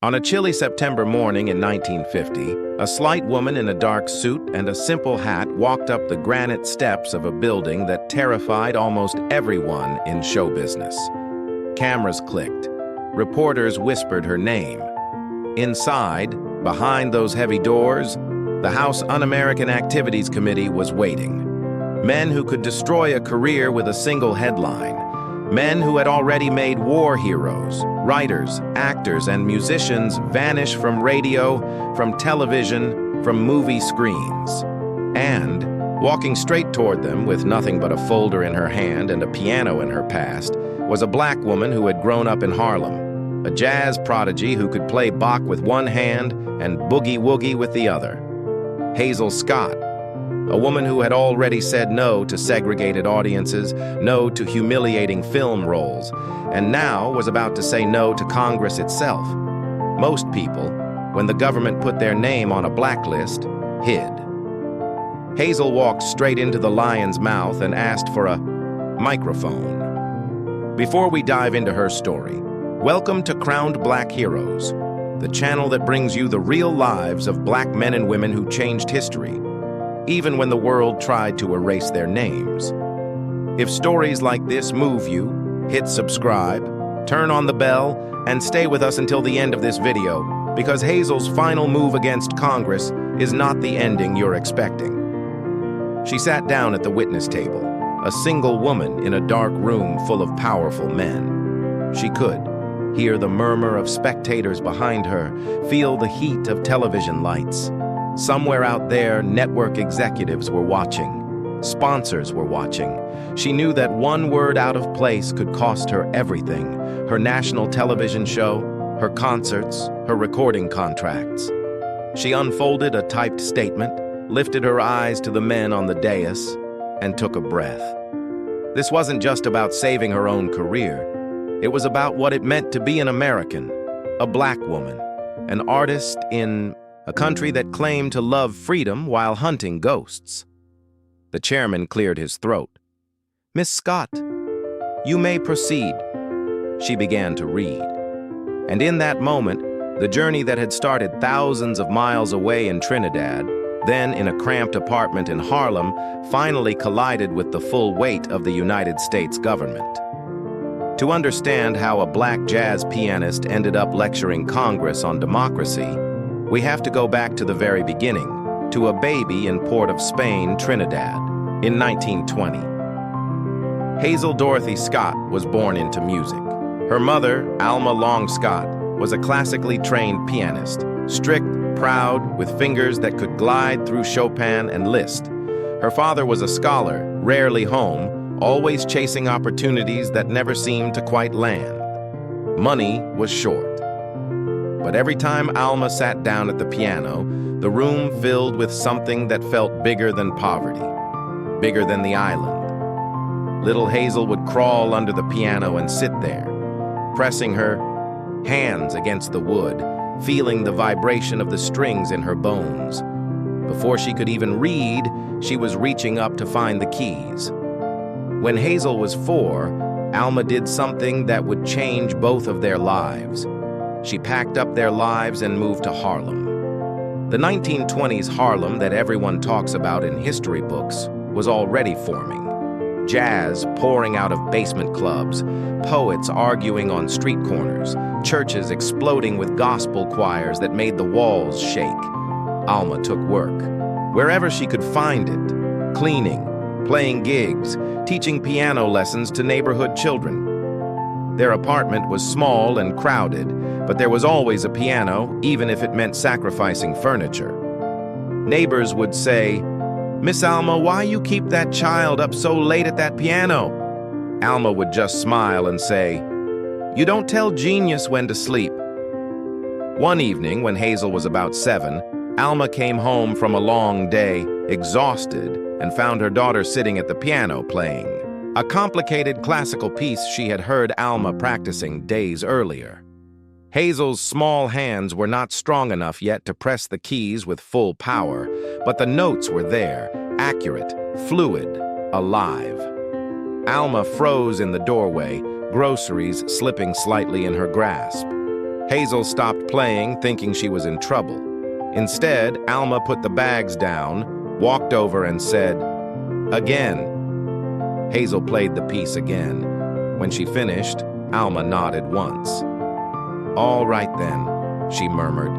On a chilly September morning in 1950, a slight woman in a dark suit and a simple hat walked up the granite steps of a building that terrified almost everyone in show business. Cameras clicked. Reporters whispered her name. Inside, behind those heavy doors, the House Un-American Activities Committee was waiting. Men who could destroy a career with a single headline. Men who had already made war heroes, writers, actors, and musicians vanish from radio, from television, from movie screens. And, walking straight toward them with nothing but a folder in her hand and a piano in her past, was a black woman who had grown up in Harlem, a jazz prodigy who could play Bach with one hand and boogie-woogie with the other. Hazel Scott, a woman who had already said no to segregated audiences, no to humiliating film roles, and now was about to say no to Congress itself. Most people, when the government put their name on a blacklist, hid. Hazel walked straight into the lion's mouth and asked for a microphone. Before we dive into her story, welcome to Crowned Black Heroes, the channel that brings you the real lives of black men and women who changed history, even when the world tried to erase their names. If stories like this move you, hit subscribe, turn on the bell, and stay with us until the end of this video, because Hazel's final move against Congress is not the ending you're expecting. She sat down at the witness table, a single woman in a dark room full of powerful men. She could hear the murmur of spectators behind her, feel the heat of television lights. Somewhere out there, network executives were watching. Sponsors were watching. She knew that one word out of place could cost her everything: her national television show, her concerts, her recording contracts. She unfolded a typed statement, lifted her eyes to the men on the dais, and took a breath. This wasn't just about saving her own career. It was about what it meant to be an American, a black woman, an artist in a country that claimed to love freedom while hunting ghosts. The chairman cleared his throat. "Miss Scott, you may proceed." She began to read. And in that moment, the journey that had started thousands of miles away in Trinidad, then in a cramped apartment in Harlem, finally collided with the full weight of the United States government. To understand how a black jazz pianist ended up lecturing Congress on democracy, we have to go back to the very beginning, to a baby in Port of Spain, Trinidad, in 1920. Hazel Dorothy Scott was born into music. Her mother, Alma Long Scott, was a classically trained pianist, strict, proud, with fingers that could glide through Chopin and Liszt. Her father was a scholar, rarely home, always chasing opportunities that never seemed to quite land. Money was short. But every time Alma sat down at the piano, the room filled with something that felt bigger than poverty, bigger than the island. Little Hazel would crawl under the piano and sit there, pressing her hands against the wood, feeling the vibration of the strings in her bones. Before she could even read, she was reaching up to find the keys. When Hazel was 4, Alma did something that would change both of their lives. She packed up their lives and moved to Harlem. The 1920s Harlem that everyone talks about in history books was already forming. Jazz pouring out of basement clubs, poets arguing on street corners, churches exploding with gospel choirs that made the walls shake. Alma took work, wherever she could find it, cleaning, playing gigs, teaching piano lessons to neighborhood children. Their apartment was small and crowded, but there was always a piano, even if it meant sacrificing furniture. Neighbors would say, "Miss Alma, why you keep that child up so late at that piano?" Alma would just smile and say, "You don't tell genius when to sleep." One evening, when Hazel was about 7, Alma came home from a long day, exhausted, and found her daughter sitting at the piano playing a complicated classical piece she had heard Alma practicing days earlier. Hazel's small hands were not strong enough yet to press the keys with full power, but the notes were there, accurate, fluid, alive. Alma froze in the doorway, groceries slipping slightly in her grasp. Hazel stopped playing, thinking she was in trouble. Instead, Alma put the bags down, walked over and said, "Again." Hazel played the piece again. When she finished, Alma nodded once. "All right then," she murmured.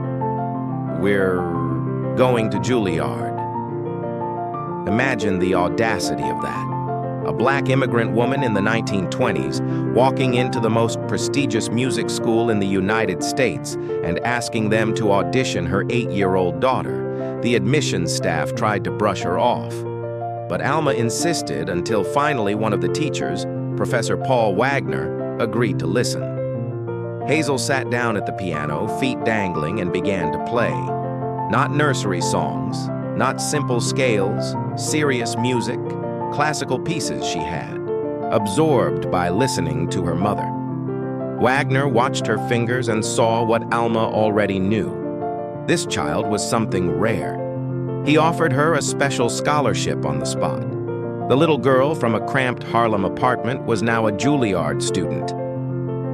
"We're going to Juilliard." Imagine the audacity of that. A black immigrant woman in the 1920s walking into the most prestigious music school in the United States and asking them to audition her 8-year-old daughter. The admissions staff tried to brush her off. But Alma insisted until finally one of the teachers, Professor Paul Wagner, agreed to listen. Hazel sat down at the piano, feet dangling, and began to play. Not nursery songs, not simple scales, serious music, classical pieces she had, absorbed by listening to her mother. Wagner watched her fingers and saw what Alma already knew. This child was something rare. He offered her a special scholarship on the spot. The little girl from a cramped Harlem apartment was now a Juilliard student.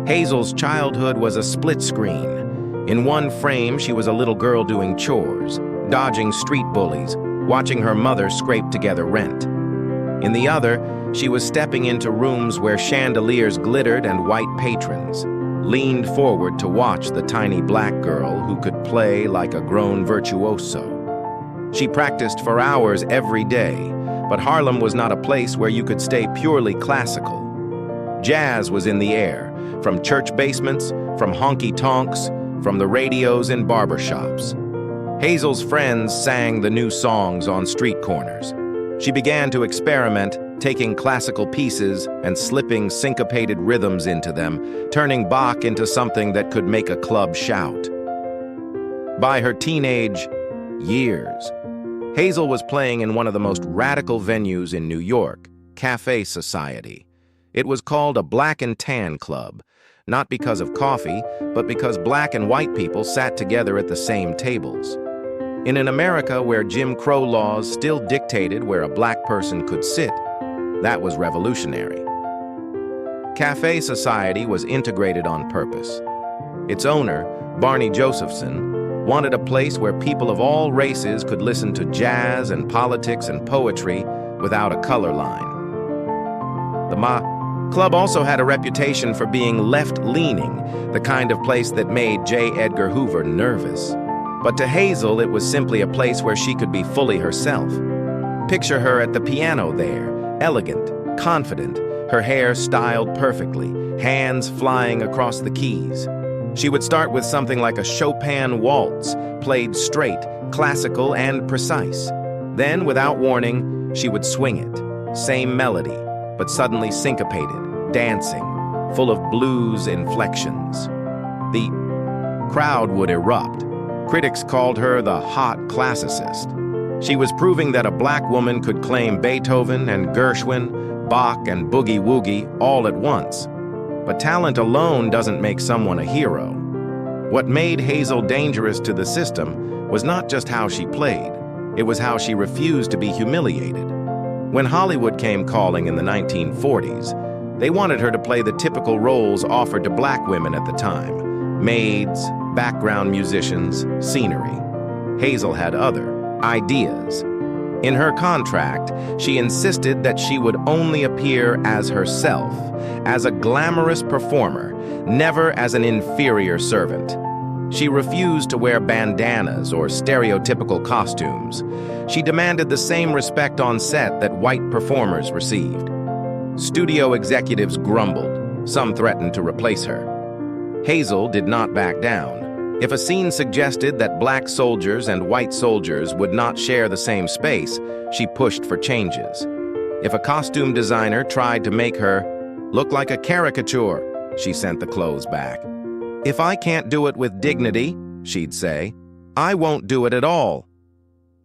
Hazel's childhood was a split screen. In one frame, she was a little girl doing chores, dodging street bullies, watching her mother scrape together rent. In the other, she was stepping into rooms where chandeliers glittered and white patrons leaned forward to watch the tiny black girl who could play like a grown virtuoso. She practiced for hours every day, but Harlem was not a place where you could stay purely classical. Jazz was in the air, from church basements, from honky-tonks, from the radios in barbershops. Hazel's friends sang the new songs on street corners. She began to experiment, taking classical pieces and slipping syncopated rhythms into them, turning Bach into something that could make a club shout. By her teenage years, Hazel was playing in one of the most radical venues in New York, Cafe Society. It was called a black and tan club, not because of coffee, but because black and white people sat together at the same tables. In an America where Jim Crow laws still dictated where a black person could sit, that was revolutionary. Cafe Society was integrated on purpose. Its owner, Barney Josephson, wanted a place where people of all races could listen to jazz and politics and poetry without a color line. The Club also had a reputation for being left-leaning, the kind of place that made J. Edgar Hoover nervous. But to Hazel, it was simply a place where she could be fully herself. Picture her at the piano there, elegant, confident, her hair styled perfectly, hands flying across the keys. She would start with something like a Chopin waltz, played straight, classical, and precise. Then, without warning, she would swing it. Same melody, but suddenly syncopated, dancing, full of blues inflections. The crowd would erupt. Critics called her the hot classicist. She was proving that a black woman could claim Beethoven and Gershwin, Bach and Boogie Woogie all at once. But talent alone doesn't make someone a hero. What made Hazel dangerous to the system was not just how she played, it was how she refused to be humiliated. When Hollywood came calling in the 1940s, they wanted her to play the typical roles offered to black women at the time: maids, background musicians, scenery. Hazel had other ideas. In her contract, she insisted that she would only appear as herself, as a glamorous performer, never as an inferior servant. She refused to wear bandanas or stereotypical costumes. She demanded the same respect on set that white performers received. Studio executives grumbled. Some threatened to replace her. Hazel did not back down. If a scene suggested that black soldiers and white soldiers would not share the same space, she pushed for changes. If a costume designer tried to make her look like a caricature, she sent the clothes back. "If I can't do it with dignity," she'd say, "I won't do it at all."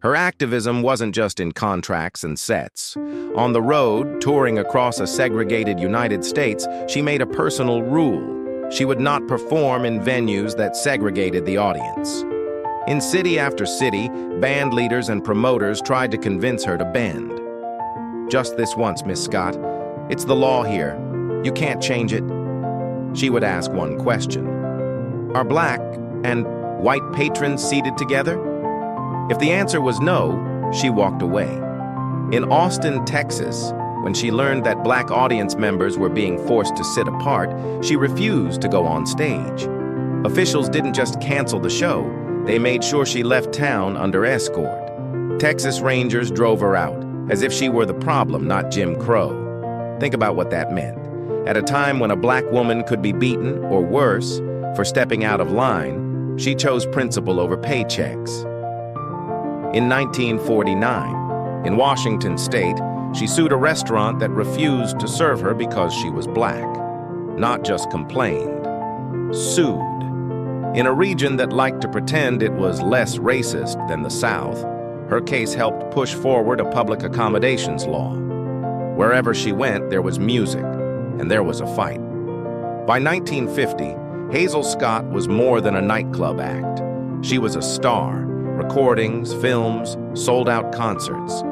Her activism wasn't just in contracts and sets. On the road, touring across a segregated United States, she made a personal rule. She would not perform in venues that segregated the audience. In city after city, band leaders and promoters tried to convince her to bend. "Just this once, Miss Scott. It's the law here. You can't change it." She would ask one question: Are black and white patrons seated together? If the answer was no, she walked away. In Austin, Texas, when she learned that black audience members were being forced to sit apart, she refused to go on stage. Officials didn't just cancel the show, they made sure she left town under escort. Texas Rangers drove her out, as if she were the problem, not Jim Crow. Think about what that meant. At a time when a black woman could be beaten, or worse, for stepping out of line, she chose principle over paychecks. In 1949, in Washington state, she sued a restaurant that refused to serve her because she was black. Not just complained, sued. In a region that liked to pretend it was less racist than the South, her case helped push forward a public accommodations law. Wherever she went, there was music, and there was a fight. By 1950, Hazel Scott was more than a nightclub act. She was a star, recordings, films, sold-out concerts.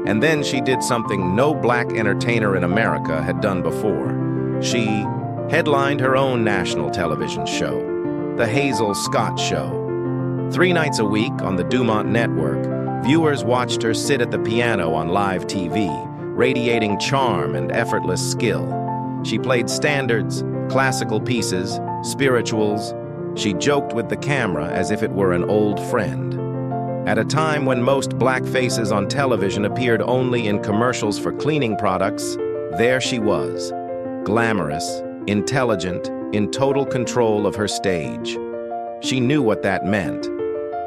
And then she did something no black entertainer in America had done before. She headlined her own national television show, The Hazel Scott Show. 3 nights a week on the Dumont Network, viewers watched her sit at the piano on live TV, radiating charm and effortless skill. She played standards, classical pieces, spirituals. She joked with the camera as if it were an old friend. At a time when most black faces on television appeared only in commercials for cleaning products, there she was, glamorous, intelligent, in total control of her stage. She knew what that meant.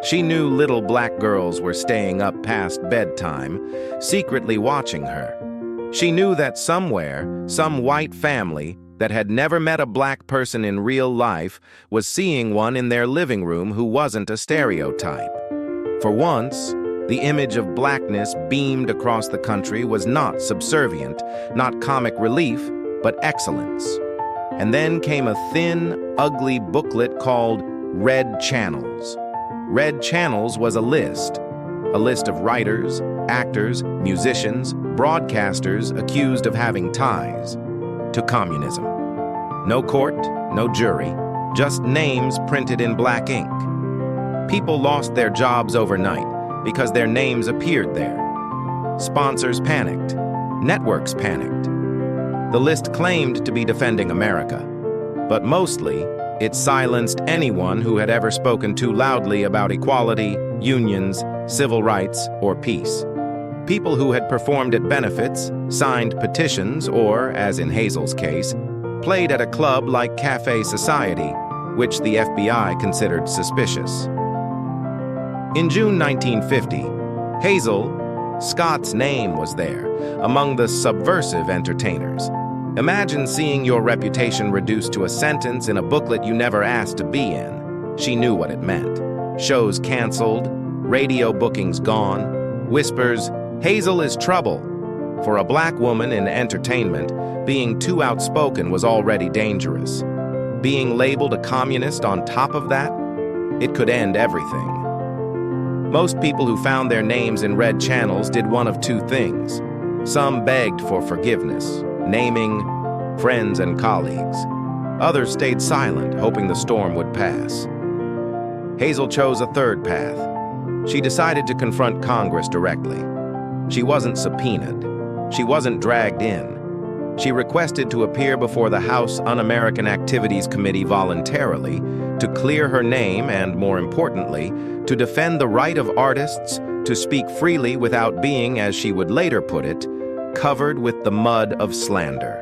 She knew little black girls were staying up past bedtime, secretly watching her. She knew that somewhere, some white family that had never met a black person in real life was seeing one in their living room who wasn't a stereotype. For once, the image of blackness beamed across the country was not subservient, not comic relief, but excellence. And then came a thin, ugly booklet called Red Channels. Red Channels was a list of writers, actors, musicians, broadcasters accused of having ties to communism. No court, no jury, just names printed in black ink. People lost their jobs overnight because their names appeared there. Sponsors panicked. Networks panicked. The list claimed to be defending America, but mostly it silenced anyone who had ever spoken too loudly about equality, unions, civil rights, or peace. People who had performed at benefits, signed petitions, or, as in Hazel's case, played at a club like Cafe Society, which the FBI considered suspicious. In June 1950, Hazel Scott's name was there, among the subversive entertainers. Imagine seeing your reputation reduced to a sentence in a booklet you never asked to be in. She knew what it meant. Shows canceled, radio bookings gone, whispers, "Hazel is trouble." For a black woman in entertainment, being too outspoken was already dangerous. Being labeled a communist on top of that, it could end everything. Most people who found their names in red channels did one of two things. Some begged for forgiveness, naming friends and colleagues. Others stayed silent, hoping the storm would pass. Hazel chose a third path. She decided to confront Congress directly. She wasn't subpoenaed. She wasn't dragged in. She requested to appear before the House Un-American Activities Committee voluntarily to clear her name and, more importantly, to defend the right of artists to speak freely without being, as she would later put it, covered with the mud of slander.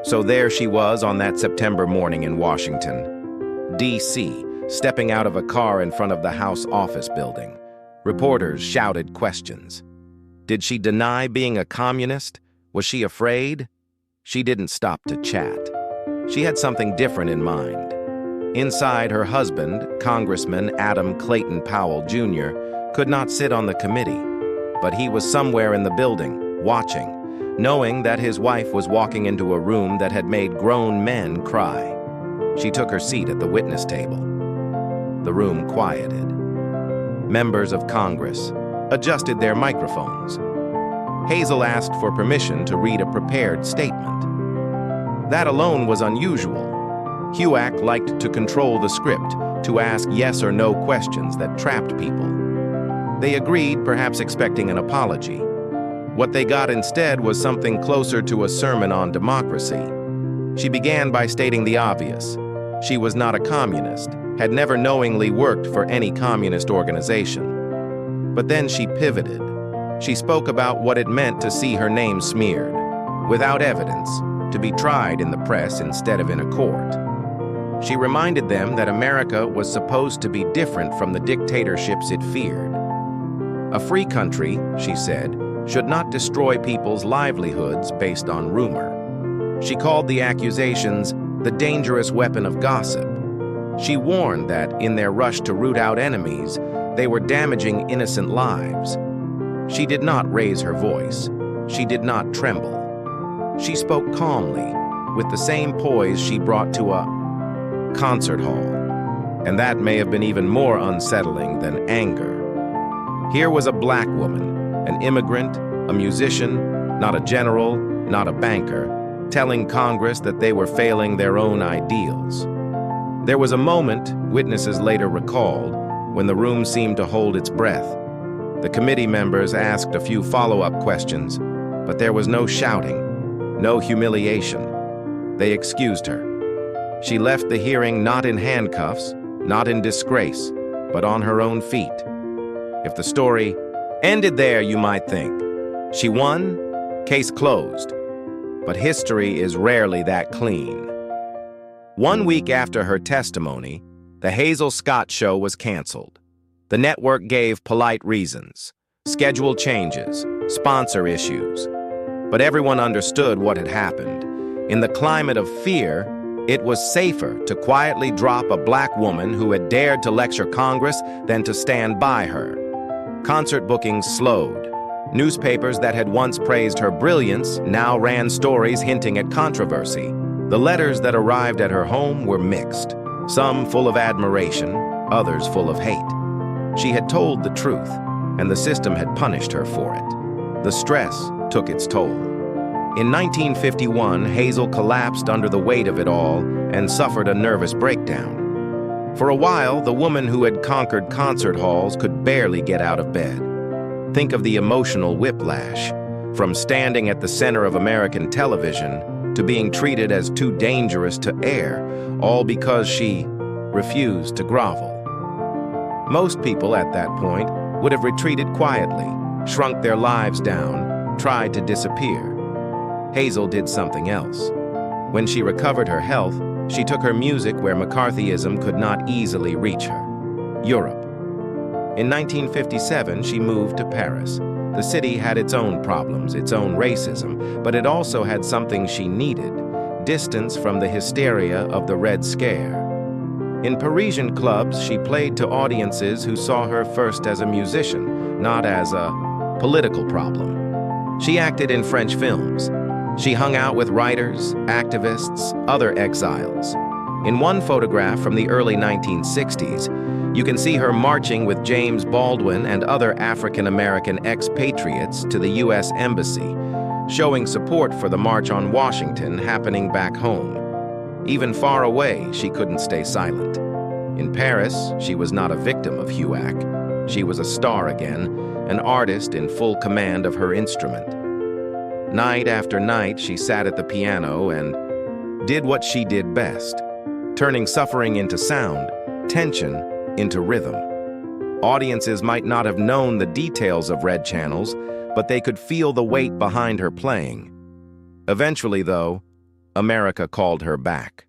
So there she was on that September morning in Washington, D.C., stepping out of a car in front of the House office building. Reporters shouted questions. Did she deny being a communist? Was she afraid? She didn't stop to chat. She had something different in mind. Inside, her husband, Congressman Adam Clayton Powell, Jr., could not sit on the committee, but he was somewhere in the building, watching, knowing that his wife was walking into a room that had made grown men cry. She took her seat at the witness table. The room quieted. Members of Congress adjusted their microphones. Hazel asked for permission to read a prepared statement. That alone was unusual. HUAC liked to control the script, to ask yes or no questions that trapped people. They agreed, perhaps expecting an apology. What they got instead was something closer to a sermon on democracy. She began by stating the obvious. She was not a communist, had never knowingly worked for any communist organization. But then she pivoted. She spoke about what it meant to see her name smeared, without evidence, to be tried in the press instead of in a court. She reminded them that America was supposed to be different from the dictatorships it feared. A free country, she said, should not destroy people's livelihoods based on rumor. She called the accusations the dangerous weapon of gossip. She warned that, in their rush to root out enemies, they were damaging innocent lives. She did not raise her voice. She did not tremble. She spoke calmly, with the same poise she brought to a concert hall. And that may have been even more unsettling than anger. Here was a black woman, an immigrant, a musician, not a general, not a banker, telling Congress that they were failing their own ideals. There was a moment, witnesses later recalled, when the room seemed to hold its breath. The committee members asked a few follow-up questions, but there was no shouting, no humiliation. They excused her. She left the hearing not in handcuffs, not in disgrace, but on her own feet. If the story ended there, you might think. She won, case closed. But history is rarely that clean. 1 week after her testimony, the Hazel Scott show was canceled. The network gave polite reasons, schedule changes, sponsor issues. But everyone understood what had happened. In the climate of fear, it was safer to quietly drop a black woman who had dared to lecture Congress than to stand by her. Concert bookings slowed. Newspapers that had once praised her brilliance now ran stories hinting at controversy. The letters that arrived at her home were mixed, some full of admiration, others full of hate. She had told the truth, and the system had punished her for it. The stress took its toll. In 1951, Hazel collapsed under the weight of it all and suffered a nervous breakdown. For a while, the woman who had conquered concert halls could barely get out of bed. Think of the emotional whiplash, from standing at the center of American television to being treated as too dangerous to air, all because she refused to grovel. Most people at that point would have retreated quietly, shrunk their lives down, tried to disappear. Hazel did something else. When she recovered her health, she took her music where McCarthyism could not easily reach her: Europe. In 1957, she moved to Paris. The city had its own problems, its own racism, but it also had something she needed: distance from the hysteria of the Red Scare. In Parisian clubs, she played to audiences who saw her first as a musician, not as a political problem. She acted in French films. She hung out with writers, activists, other exiles. In one photograph from the early 1960s, you can see her marching with James Baldwin and other African-American expatriates to the U.S. Embassy, showing support for the March on Washington happening back home. Even far away, she couldn't stay silent. In Paris, she was not a victim of HUAC. She was a star again, an artist in full command of her instrument. Night after night, she sat at the piano and did what she did best, turning suffering into sound, tension into rhythm. Audiences might not have known the details of red channels, but they could feel the weight behind her playing. Eventually, though, America called her back.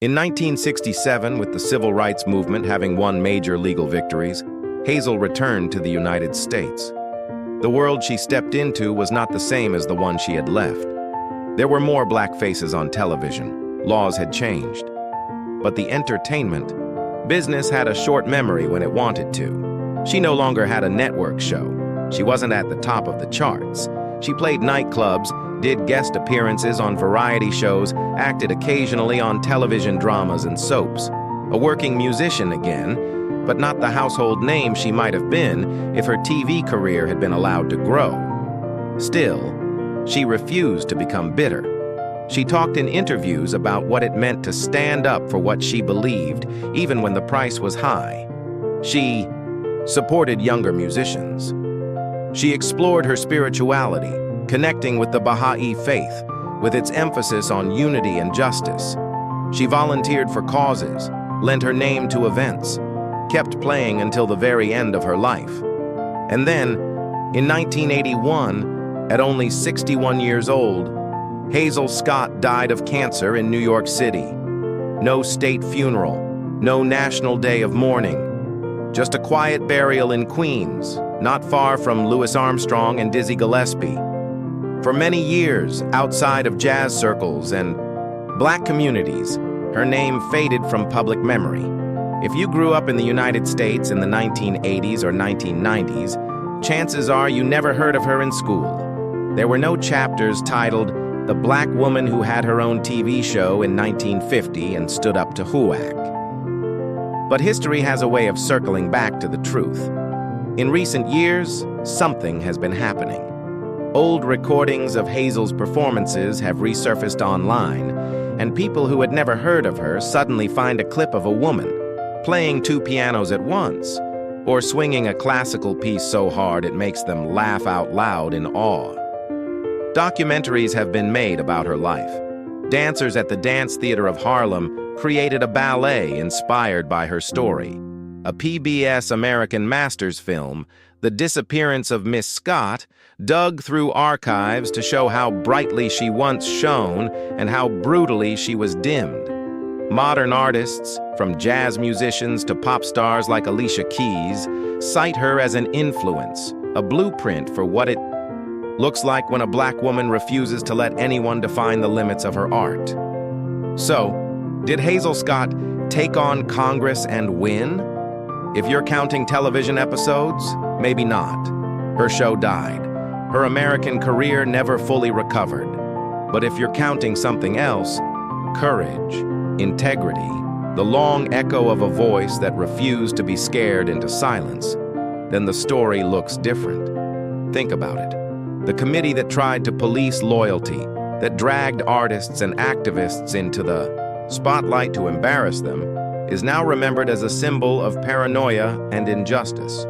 In 1967, with the civil rights movement having won major legal victories, Hazel returned to the United States. The world she stepped into was not the same as the one she had left. There were more black faces on television. Laws had changed. But the entertainment business had a short memory when it wanted to. She no longer had a network show. She wasn't at the top of the charts. She played nightclubs, did guest appearances on variety shows, acted occasionally on television dramas and soaps. A working musician again, but not the household name she might have been if her TV career had been allowed to grow. Still, she refused to become bitter. She talked in interviews about what it meant to stand up for what she believed, even when the price was high. She supported younger musicians. She explored her spirituality, connecting with the Baha'i faith, with its emphasis on unity and justice. She volunteered for causes, lent her name to events, kept playing until the very end of her life. And then, in 1981, at only 61 years old, Hazel Scott died of cancer in New York City. No state funeral, no national day of mourning, just a quiet burial in Queens, not far from Louis Armstrong and Dizzy Gillespie. For many years, outside of jazz circles and Black communities, her name faded from public memory. If you grew up in the United States in the 1980s or 1990s, chances are you never heard of her in school. There were no chapters titled "The Black Woman Who Had Her Own TV Show in 1950 and Stood Up to HUAC." But history has a way of circling back to the truth. In recent years, something has been happening. Old recordings of Hazel's performances have resurfaced online, and people who had never heard of her suddenly find a clip of a woman playing two pianos at once, or swinging a classical piece so hard it makes them laugh out loud in awe. Documentaries have been made about her life. Dancers at the Dance Theater of Harlem created a ballet inspired by her story. A PBS American Masters film, The Disappearance of Miss Scott, dug through archives to show how brightly she once shone and how brutally she was dimmed. Modern artists, from jazz musicians to pop stars like Alicia Keys, cite her as an influence, a blueprint for what it looks like when a Black woman refuses to let anyone define the limits of her art. So, did Hazel Scott take on Congress and win? If you're counting television episodes, maybe not. Her show died. Her American career never fully recovered. But if you're counting something else, courage, integrity, the long echo of a voice that refused to be scared into silence, then the story looks different. Think about it. The committee that tried to police loyalty, that dragged artists and activists into the spotlight to embarrass them, is now remembered as a symbol of paranoia and injustice.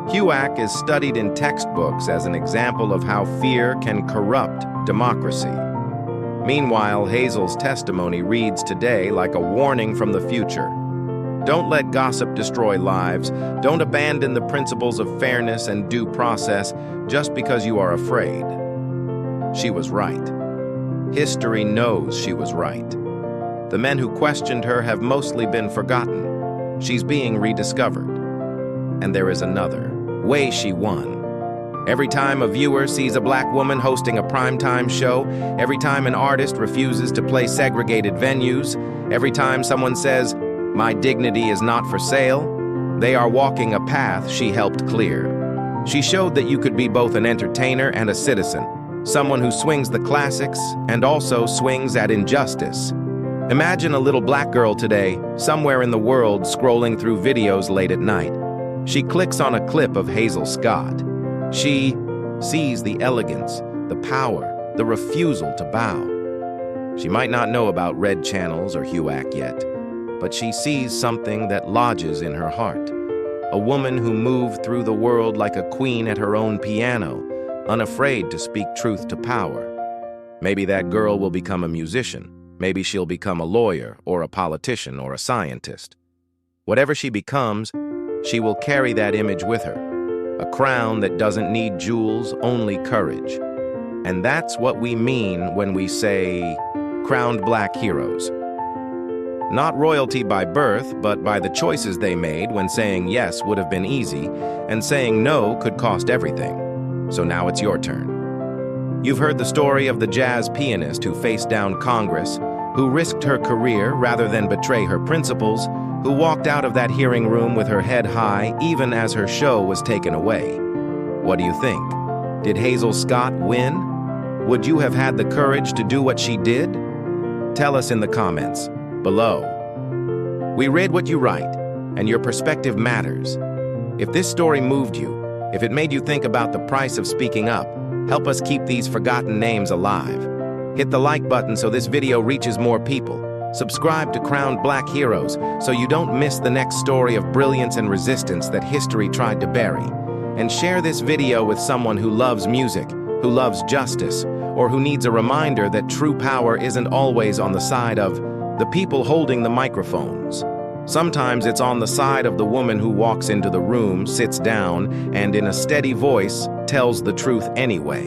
HUAC is studied in textbooks as an example of how fear can corrupt democracy. Meanwhile, Hazel's testimony reads today like a warning from the future. Don't let gossip destroy lives. Don't abandon the principles of fairness and due process just because you are afraid. She was right. History knows she was right. The men who questioned her have mostly been forgotten. She's being rediscovered. And there is another way she won. Every time a viewer sees a Black woman hosting a primetime show, every time an artist refuses to play segregated venues, every time someone says, "My dignity is not for sale," they are walking a path she helped clear. She showed that you could be both an entertainer and a citizen, someone who swings the classics and also swings at injustice. Imagine a little Black girl today, somewhere in the world, scrolling through videos late at night. She clicks on a clip of Hazel Scott. She sees the elegance, the power, the refusal to bow. She might not know about red channels or HUAC yet, but she sees something that lodges in her heart. A woman who moved through the world like a queen at her own piano, unafraid to speak truth to power. Maybe that girl will become a musician. Maybe she'll become a lawyer or a politician or a scientist. Whatever she becomes, she will carry that image with her. A crown that doesn't need jewels, only courage. And that's what we mean when we say, crowned Black heroes. Not royalty by birth, but by the choices they made when saying yes would have been easy, and saying no could cost everything. So now it's your turn. You've heard the story of the jazz pianist who faced down Congress, who risked her career rather than betray her principles, who walked out of that hearing room with her head high even as her show was taken away. What do you think? Did Hazel Scott win? Would you have had the courage to do what she did? Tell us in the comments below. We read what you write, and your perspective matters. If this story moved you, if it made you think about the price of speaking up, help us keep these forgotten names alive. Hit the like button so this video reaches more people. Subscribe to Crowned Black Heroes so you don't miss the next story of brilliance and resistance that history tried to bury. And share this video with someone who loves music, who loves justice, or who needs a reminder that true power isn't always on the side of the people holding the microphones. Sometimes it's on the side of the woman who walks into the room, sits down, and in a steady voice tells the truth anyway.